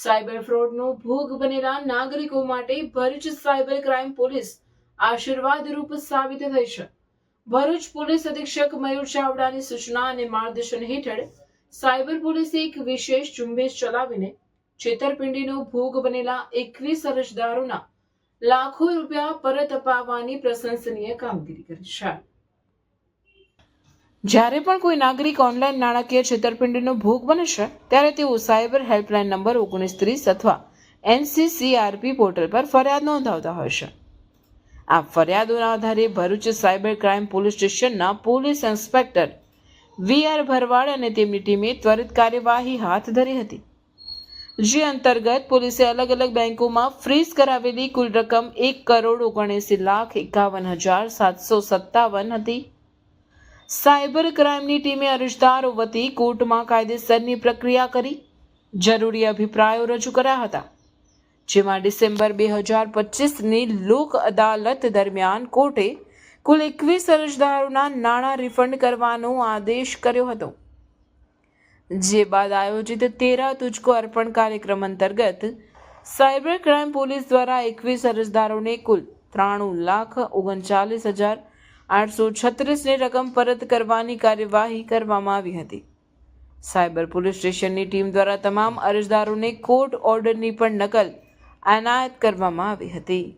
Cyber ફ્રોડનો ભોગ બનેલા નાગરિકો માટે ભરૂચ સાયબર ક્રાઇમ પોલીસ આશીર્વાદરૂપ સાબિત થઈ છે. ભરૂચ પોલીસ અધિક્ષક મયુર ચાવડાની સૂચના અને માર્ગદર્શન હેઠળ સાયબર પોલીસે એક વિશેષ ઝુંબેશ ચલાવીને છેતરપિંડીનો ભોગ બનેલા 21 અરજદારોના લાખો રૂપિયા પરત અપાવવાની પ્રશંસનીય કામગીરી કરી છે. જ્યારે પણ કોઈ નાગરિક ઓનલાઈન નાણાકીય છેતરપિંડીનો ભોગ બને છે ત્યારે તેઓ સાયબર હેલ્પલાઇન નંબર 1930 અથવા NCCRP પોર્ટલ પર ફરિયાદ નોંધાવતા હોય છે. આ ફરિયાદોના આધારે ભરૂચ સાયબર ક્રાઇમ પોલીસ સ્ટેશનના પોલીસ ઇન્સ્પેક્ટર VR ભરવાડ અને તેમની ટીમે ત્વરિત કાર્યવાહી હાથ ધરી હતી, જે અંતર્ગત પોલીસે અલગ અલગ બેંકોમાં ફ્રીઝ કરાવેલી કુલ રકમ 1,79,51,757 હતી. સાયબર ક્રાઇમની ટીમે અરજદારો વતી કોર્ટમાં કાયદેસરની પ્રક્રિયા કરી જરૂરી અભિપ્રાયો રજૂ કર્યા હતા, જેમાં ડિસેમ્બર 2025ની લોક અદાલત દરમિયાન કોર્ટે કુલ 21 અરજદારોના નાણાં રિફંડ કરવાનો આદેશ કર્યો હતો. જે બાદ આયોજિત 13 તુજકો અર્પણ કાર્યક્રમ અંતર્ગત સાયબર ક્રાઇમ પોલીસ દ્વારા 21 અરજદારોને કુલ 93,39,836ની રકમ પરત કરવાની કાર્યવાહી કરવામાં આવી હતી. સાયબર પોલીસ સ્ટેશનની ટીમ દ્વારા તમામ અરજદારોને કોર્ટ ઓર્ડરની પણ નકલ એનાયત કરવામાં આવી હતી.